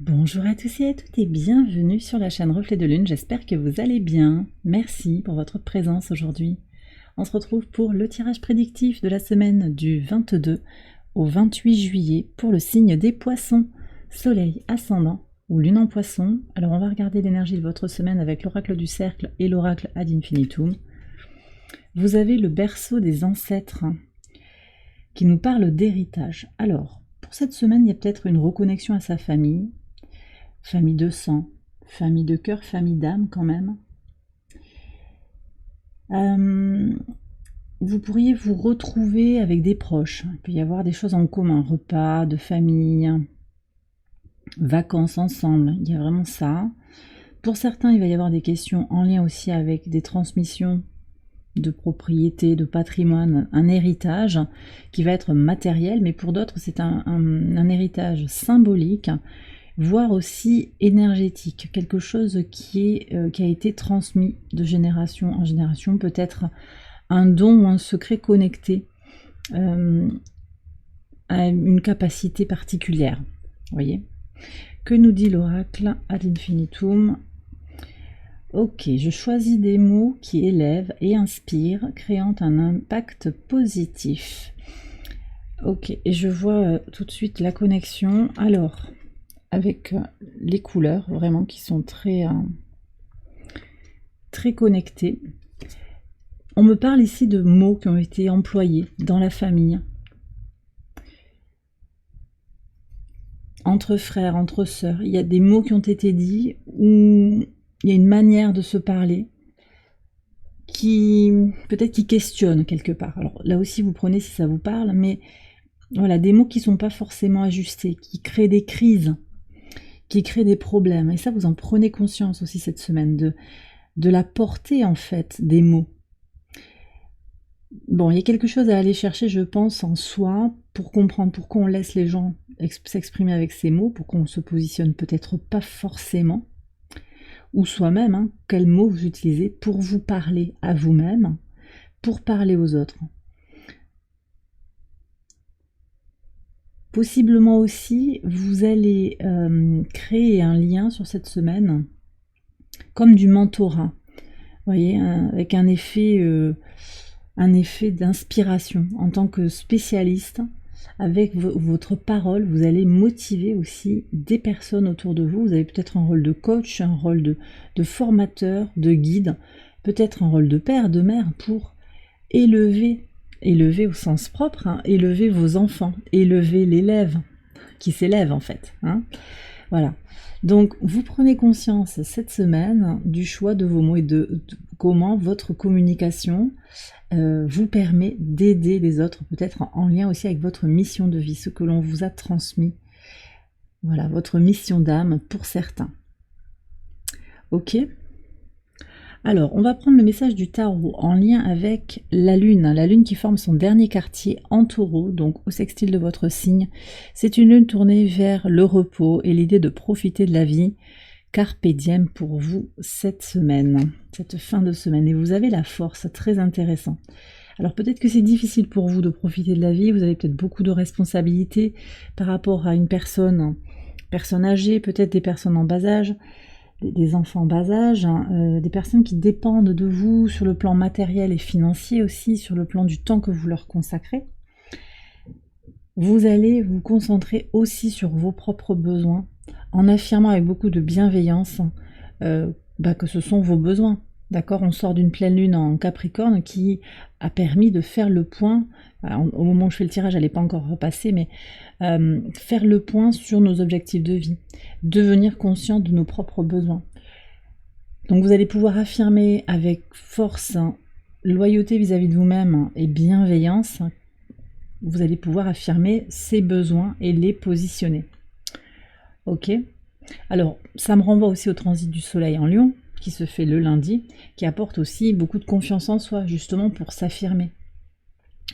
Bonjour à tous et à toutes et bienvenue sur la chaîne Reflet de Lune, j'espère que vous allez bien. Merci pour votre présence aujourd'hui. On se retrouve pour le tirage prédictif de la semaine du 22 au 28 juillet pour le signe des poissons, soleil ascendant ou lune en poisson. Alors on va regarder l'énergie de votre semaine avec l'oracle du cercle et l'oracle ad infinitum. Vous avez le berceau des ancêtres qui nous parle d'héritage. Alors, pour cette semaine, il y a peut-être une reconnexion à sa famille, famille de sang, famille de cœur, famille d'âme quand même. Vous pourriez vous retrouver avec des proches. Il peut y avoir des choses en commun, repas de famille, vacances ensemble, il y a vraiment ça. Pour certains, il va y avoir des questions en lien aussi avec des transmissions de propriété, de patrimoine, un héritage qui va être matériel, mais pour d'autres, c'est un héritage symbolique, voire aussi énergétique, quelque chose qui a été transmis de génération en génération, peut-être un don ou un secret connecté à une capacité particulière. Voyez. Que nous dit l'oracle ad infinitum? Ok, je choisis des mots qui élèvent et inspirent, créant un impact positif. Ok, et je vois tout de suite la connexion. Alors, avec les couleurs vraiment qui sont très connectées. On me parle ici de mots qui ont été employés dans la famille, entre frères, entre sœurs. Il y a des mots qui ont été dits où il y a une manière de se parler qui peut-être qui questionne quelque part. Alors là aussi vous prenez si ça vous parle, mais voilà, des mots qui ne sont pas forcément ajustés, qui créent des crises, qui créent des problèmes. Et ça, vous en prenez conscience aussi cette semaine, de la portée en fait des mots. Bon, il y a quelque chose à aller chercher, je pense, en soi, pour comprendre pourquoi on laisse les gens s'exprimer avec ces mots, pourquoi on se positionne peut-être pas forcément, ou soi-même, hein, quels mots vous utilisez pour vous parler à vous-même, pour parler aux autres. Possiblement aussi, vous allez créer un lien sur cette semaine, comme du mentorat, vous voyez, avec un effet d'inspiration. En tant que spécialiste, avec votre parole, vous allez motiver aussi des personnes autour de vous. Vous avez peut-être un rôle de coach, un rôle de formateur, de guide, peut-être un rôle de père, de mère, pour élever au sens propre, hein, élever vos enfants, élever l'élève qui s'élève en fait. Hein. Voilà. Donc vous prenez conscience cette semaine du choix de vos mots et de comment votre communication vous permet d'aider les autres, peut-être en lien aussi avec votre mission de vie, ce que l'on vous a transmis. Voilà, votre mission d'âme pour certains. Ok ? Alors, on va prendre le message du tarot en lien avec la lune qui forme son dernier quartier en taureau, donc au sextile de votre signe. C'est une lune tournée vers le repos et l'idée de profiter de la vie. Carpe diem pour vous cette semaine, cette fin de semaine. Et vous avez la force, très intéressant. Alors peut-être que c'est difficile pour vous de profiter de la vie, vous avez peut-être beaucoup de responsabilités par rapport à une personne âgée, peut-être des personnes en bas âge, des enfants en bas âge, hein, des personnes qui dépendent de vous sur le plan matériel et financier aussi, sur le plan du temps que vous leur consacrez. Vous allez vous concentrer aussi sur vos propres besoins, en affirmant avec beaucoup de bienveillance que ce sont vos besoins. D'accord, on sort d'une pleine lune en Capricorne qui a permis de faire le point. Au moment où je fais le tirage, elle n'est pas encore repassée, mais faire le point sur nos objectifs de vie, devenir conscient de nos propres besoins. Donc vous allez pouvoir affirmer avec force, loyauté vis-à-vis de vous-même et bienveillance. Vous allez pouvoir affirmer ces besoins et les positionner. Ok ? Alors, ça me renvoie aussi au transit du soleil en Lion, qui se fait le lundi, qui apporte aussi beaucoup de confiance en soi, justement pour s'affirmer.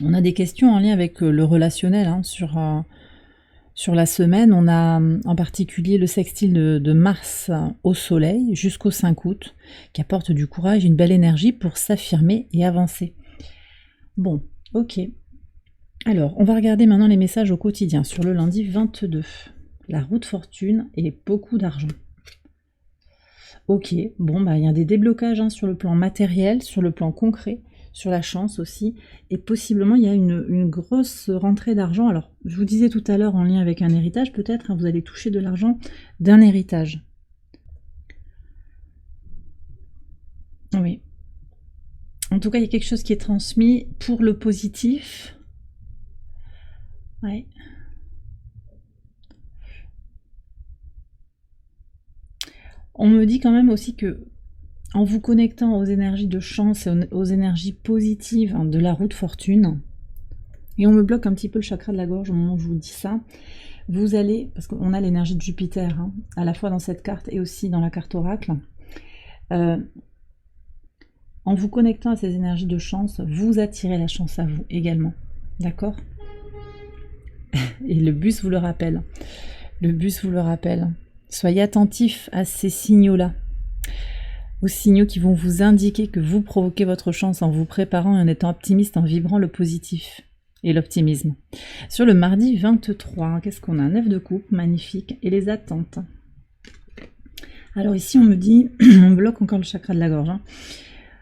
On a des questions en lien avec le relationnel, hein, sur la semaine. On a en particulier le sextile de Mars au soleil jusqu'au 5 août, qui apporte du courage, une belle énergie pour s'affirmer et avancer. Bon, ok. Alors, on va regarder maintenant les messages au quotidien sur le lundi 22. la roue de fortune et beaucoup d'argent. Ok, bon, bah, il y a des déblocages hein, sur le plan matériel, sur le plan concret, sur la chance aussi, et possiblement il y a une grosse rentrée d'argent. Alors, je vous disais tout à l'heure en lien avec un héritage, peut-être, hein, vous allez toucher de l'argent d'un héritage. Oui. En tout cas, il y a quelque chose qui est transmis pour le positif. Ouais. On me dit quand même aussi que en vous connectant aux énergies de chance et aux énergies positives hein, de la roue de fortune, et on me bloque un petit peu le chakra de la gorge au moment où je vous dis ça, vous allez, parce qu'on a l'énergie de Jupiter, hein, à la fois dans cette carte et aussi dans la carte oracle, en vous connectant à ces énergies de chance, vous attirez la chance à vous également. D'accord? Et le bus vous le rappelle. Le bus vous le rappelle. Soyez attentifs à ces signaux-là. Aux signaux qui vont vous indiquer que vous provoquez votre chance en vous préparant et en étant optimiste, en vibrant le positif et l'optimisme. Sur le mardi 23, qu'est-ce qu'on a? 9 de coupe, magnifique. Et les attentes. Alors ici, on me dit, on bloque encore le chakra de la gorge. Hein.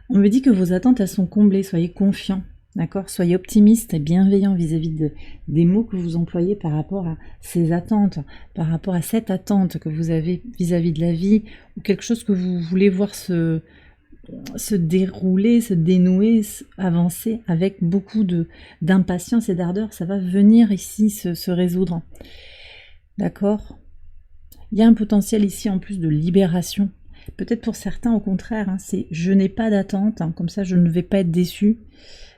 On me dit que vos attentes, elles sont comblées, soyez confiants. D'accord? Soyez optimiste et bienveillant vis-à-vis des mots que vous employez par rapport à ces attentes, par rapport à cette attente que vous avez vis-à-vis de la vie, ou quelque chose que vous voulez voir se dérouler, se dénouer, avancer avec beaucoup d'impatience et d'ardeur. Ça va venir ici se résoudre. D'accord? Il y a un potentiel ici en plus de libération. Peut-être pour certains, au contraire, hein, c'est je n'ai pas d'attente, hein, comme ça je ne vais pas être déçu.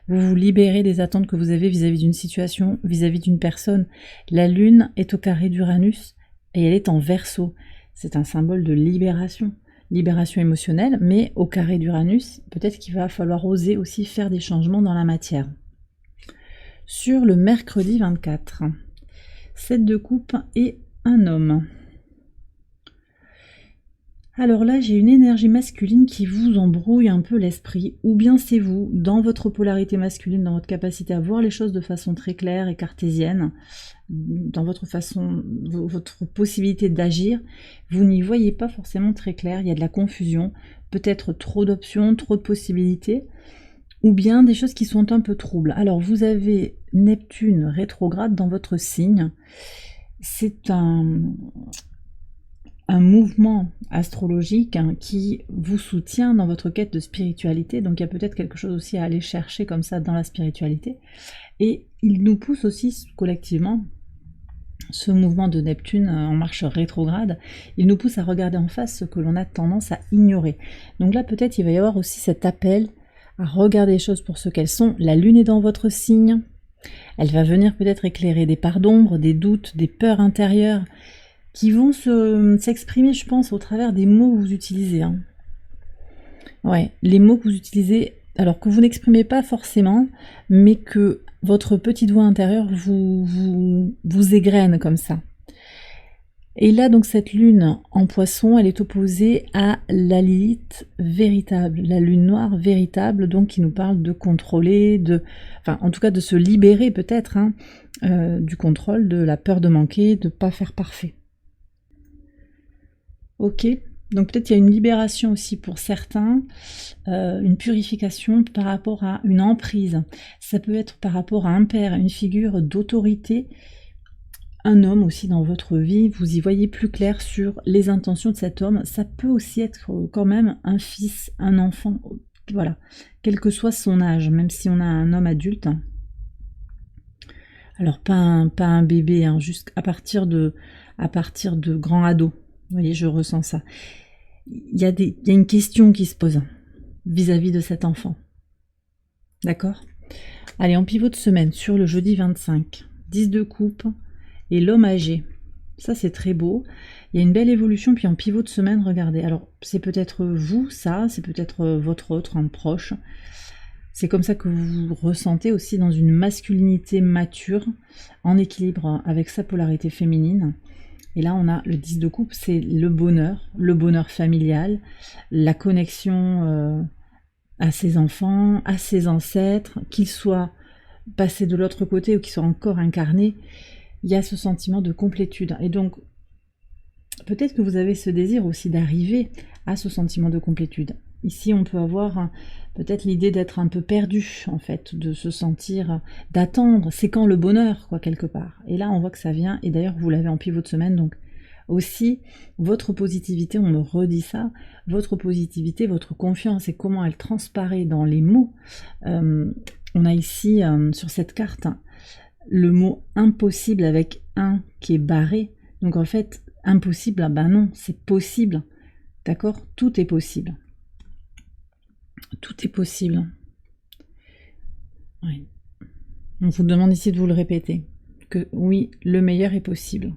Vous vous libérez des attentes que vous avez vis-à-vis d'une situation, vis-à-vis d'une personne. La Lune est au carré d'Uranus et elle est en Verseau. C'est un symbole de libération. Libération émotionnelle, mais au carré d'Uranus, peut-être qu'il va falloir oser aussi faire des changements dans la matière. Sur le mercredi 24, 7 de coupe et un homme. Alors là, j'ai une énergie masculine qui vous embrouille un peu l'esprit, ou bien c'est vous, dans votre polarité masculine, dans votre capacité à voir les choses de façon très claire et cartésienne, dans votre possibilité d'agir, vous n'y voyez pas forcément très clair, il y a de la confusion, peut-être trop d'options, trop de possibilités, ou bien des choses qui sont un peu troubles. Alors vous avez Neptune rétrograde dans votre signe, c'est un mouvement astrologique hein, qui vous soutient dans votre quête de spiritualité, donc il y a peut-être quelque chose aussi à aller chercher comme ça dans la spiritualité, et il nous pousse aussi collectivement, ce mouvement de Neptune en marche rétrograde, il nous pousse à regarder en face ce que l'on a tendance à ignorer. Donc là peut-être il va y avoir aussi cet appel à regarder les choses pour ce qu'elles sont. La Lune est dans votre signe, elle va venir peut-être éclairer des parts d'ombre, des doutes, des peurs intérieures, qui vont s'exprimer, je pense, au travers des mots que vous utilisez. Hein. Ouais, les mots que vous utilisez, alors que vous n'exprimez pas forcément, mais que votre petite voix intérieure vous égrène comme ça. Et là, donc, cette lune en poisson, elle est opposée à la Lilith véritable, la lune noire véritable, donc qui nous parle de contrôler, enfin, en tout cas, de se libérer peut-être hein, du contrôle, de la peur de manquer, de ne pas faire parfait. Ok, donc peut-être il y a une libération aussi pour certains, une purification par rapport à une emprise. Ça peut être par rapport à un père, une figure d'autorité, un homme aussi dans votre vie, vous y voyez plus clair sur les intentions de cet homme. Ça peut aussi être quand même un fils, un enfant, voilà, quel que soit son âge, même si on a un homme adulte. Alors pas un bébé, hein, juste à partir de grands ados. Vous voyez, je ressens ça. Il y a une question qui se pose vis-à-vis de cet enfant. D'accord? Allez, en pivot de semaine, sur le jeudi 25, 10 de coupe et l'homme âgé. Ça, c'est très beau. Il y a une belle évolution, puis en pivot de semaine, regardez. Alors, c'est peut-être vous, ça, c'est peut-être votre autre, un proche. C'est comme ça que vous vous ressentez aussi dans une masculinité mature, en équilibre avec sa polarité féminine. Et là, on a le 10 de coupe, c'est le bonheur familial, la connexion à ses enfants, à ses ancêtres, qu'ils soient passés de l'autre côté ou qu'ils soient encore incarnés. Il y a ce sentiment de complétude. Et donc, peut-être que vous avez ce désir aussi d'arriver à ce sentiment de complétude. Ici, on peut avoir peut-être l'idée d'être un peu perdu, en fait, de se sentir, d'attendre, c'est quand le bonheur, quoi, quelque part. Et là, on voit que ça vient, et d'ailleurs, vous l'avez en pivot de semaine, donc aussi, votre positivité, on me redit ça, votre positivité, votre confiance et comment elle transparaît dans les mots. On a ici, sur cette carte, le mot impossible avec un qui est barré. Donc en fait, impossible, ben non, c'est possible. D'accord? Tout est possible. Tout est possible. Oui. On vous demande ici de vous le répéter. Que oui, le meilleur est possible.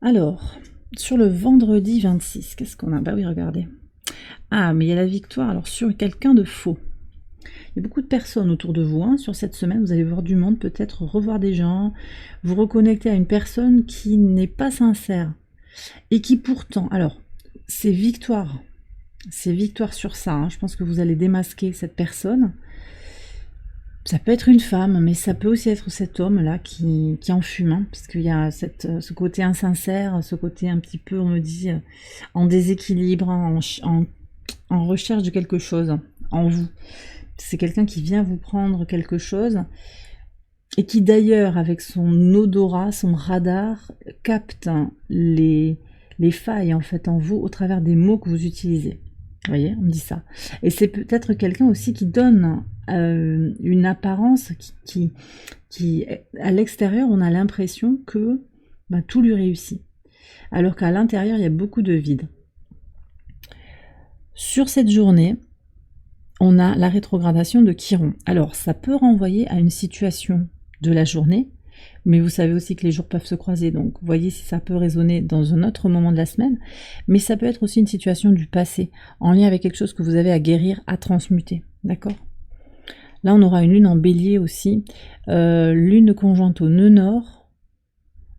Alors, sur le vendredi 26, qu'est-ce qu'on a? Bah oui, regardez. Ah, mais il y a la victoire, alors sur quelqu'un de faux. Il y a beaucoup de personnes autour de vous, hein. Sur cette semaine, vous allez voir du monde, peut-être revoir des gens, vous reconnecter à une personne qui n'est pas sincère, et qui pourtant, alors, c'est victoire sur ça, hein. Je pense que vous allez démasquer cette personne. Ça peut être une femme, mais ça peut aussi être cet homme-là qui en fume, hein, parce qu'il y a ce côté insincère, ce côté un petit peu, on me dit, en déséquilibre, en recherche de quelque chose en vous. C'est quelqu'un qui vient vous prendre quelque chose, et qui d'ailleurs, avec son odorat, son radar, capte les failles en fait en vous au travers des mots que vous utilisez. Vous voyez, on me dit ça. Et c'est peut-être quelqu'un aussi qui donne une apparence qui à l'extérieur, on a l'impression que tout lui réussit. Alors qu'à l'intérieur, il y a beaucoup de vide. Sur cette journée, on a la rétrogradation de Chiron. Alors, ça peut renvoyer à une situation de la journée, mais vous savez aussi que les jours peuvent se croiser, donc voyez si ça peut résonner dans un autre moment de la semaine, mais ça peut être aussi une situation du passé, en lien avec quelque chose que vous avez à guérir, à transmuter, d'accord? Là, on aura une lune en bélier aussi, lune conjointe au nœud nord,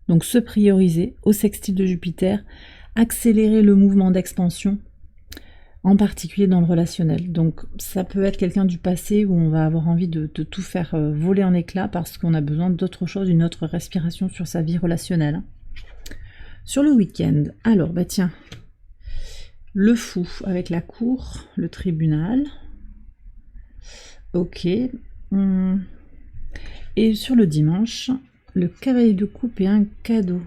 donc se prioriser, au sextile de Jupiter, accélérer le mouvement d'expansion, en particulier dans le relationnel. Donc ça peut être quelqu'un du passé où on va avoir envie de tout faire voler en éclats parce qu'on a besoin d'autre chose, une autre respiration sur sa vie relationnelle. Sur le week-end, alors tiens, le fou avec la cour, le tribunal, ok, et sur le dimanche, le cavalier de coupe et un cadeau.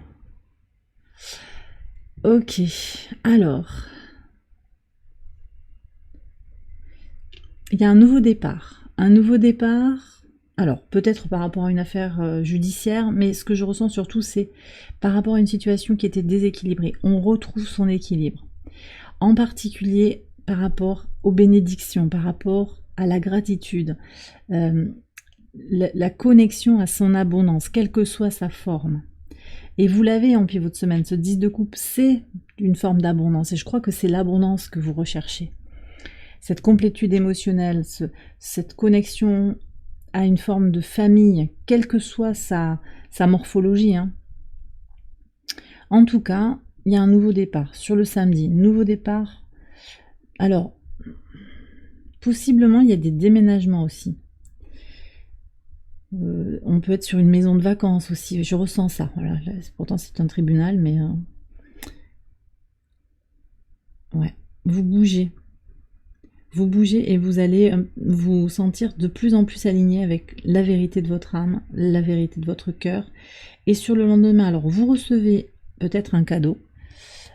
Ok, alors... il y a un nouveau départ. Alors peut-être par rapport à une affaire judiciaire, mais ce que je ressens surtout, c'est par rapport à une situation qui était déséquilibrée. On retrouve son équilibre. En particulier par rapport aux bénédictions, par rapport à la gratitude, la connexion à son abondance, quelle que soit sa forme. Et vous l'avez en pivot de semaine, ce 10 de coupe, c'est une forme d'abondance, et je crois que c'est l'abondance que vous recherchez. Cette complétude émotionnelle, cette connexion à une forme de famille, quelle que soit sa morphologie, hein. En tout cas, il y a un nouveau départ sur le samedi. Nouveau départ. Alors, possiblement, il y a des déménagements aussi. On peut être sur une maison de vacances aussi. Je ressens ça. Voilà. Pourtant, c'est un tribunal, mais... ouais. Vous bougez. Vous bougez et vous allez vous sentir de plus en plus aligné avec la vérité de votre âme, la vérité de votre cœur. Et sur le lendemain, alors vous recevez peut-être un cadeau,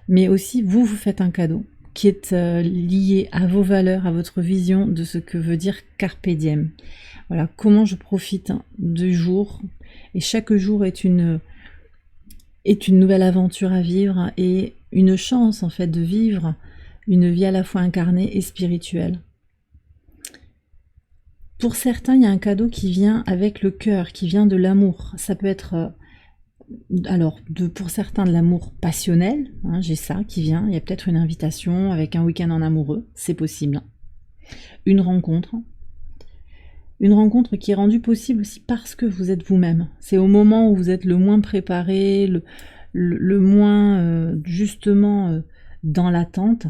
mais aussi vous faites un cadeau qui est lié à vos valeurs, à votre vision de ce que veut dire Carpe Diem. Voilà, comment je profite du jour. Et chaque jour est une nouvelle aventure à vivre et une chance en fait de vivre une vie à la fois incarnée et spirituelle. Pour certains, il y a un cadeau qui vient avec le cœur, qui vient de l'amour. Ça peut être, pour certains, de l'amour passionnel. Hein, j'ai ça qui vient. Il y a peut-être une invitation avec un week-end en amoureux. C'est possible. Une rencontre qui est rendue possible aussi parce que vous êtes vous-même. C'est au moment où vous êtes le moins préparé, le moins justement dans l'attente,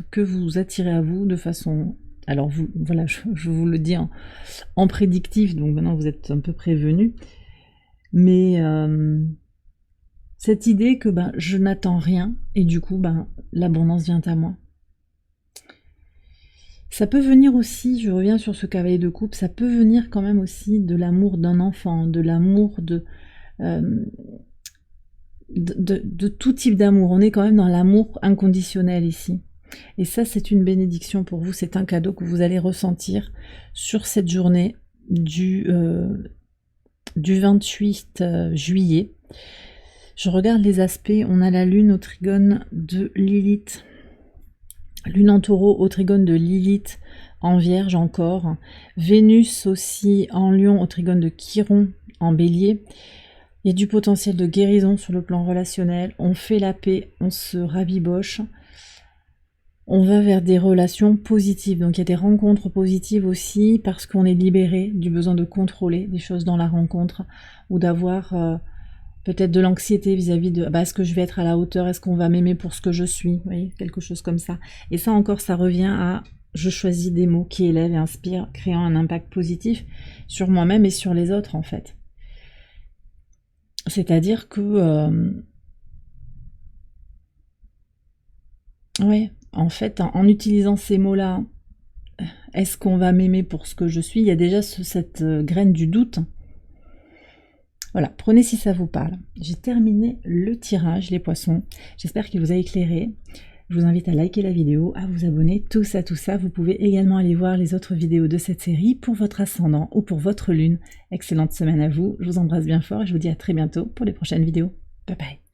que vous attirez à vous de façon... Alors voilà, je vous le dis en prédictif, donc maintenant vous êtes un peu prévenu. Mais Cette idée que ben, je n'attends rien et du coup ben, l'abondance vient à moi. Ça peut venir aussi, je reviens sur ce cavalier de coupe, ça peut venir quand même aussi de l'amour d'un enfant, de l'amour de tout type d'amour. On est quand même dans l'amour inconditionnel ici. Et ça, c'est une bénédiction pour vous, c'est un cadeau que vous allez ressentir sur cette journée du 28 juillet. Je regarde les aspects, on a la lune au trigone de Lilith, lune en taureau au trigone de Lilith, en vierge encore, Vénus aussi en lion au trigone de Chiron, en bélier. Il y a du potentiel de guérison sur le plan relationnel, on fait la paix, on se rabiboche, on va vers des relations positives. Donc il y a des rencontres positives aussi parce qu'on est libéré du besoin de contrôler des choses dans la rencontre ou d'avoir peut-être de l'anxiété vis-à-vis de est-ce que je vais être à la hauteur, est-ce qu'on va m'aimer pour ce que je suis, vous voyez, quelque chose comme ça. Et ça encore, ça revient à je choisis des mots qui élèvent et inspirent, créant un impact positif sur moi-même et sur les autres en fait. C'est-à-dire que ouais, en fait, en utilisant ces mots-là, est-ce qu'on va m'aimer pour ce que je suis, il y a déjà cette graine du doute. Voilà, prenez si ça vous parle. J'ai terminé le tirage, les poissons. J'espère qu'il vous a éclairé. Je vous invite à liker la vidéo, à vous abonner, tout ça. Vous pouvez également aller voir les autres vidéos de cette série pour votre ascendant ou pour votre lune. Excellente semaine à vous, je vous embrasse bien fort et je vous dis à très bientôt pour les prochaines vidéos. Bye bye.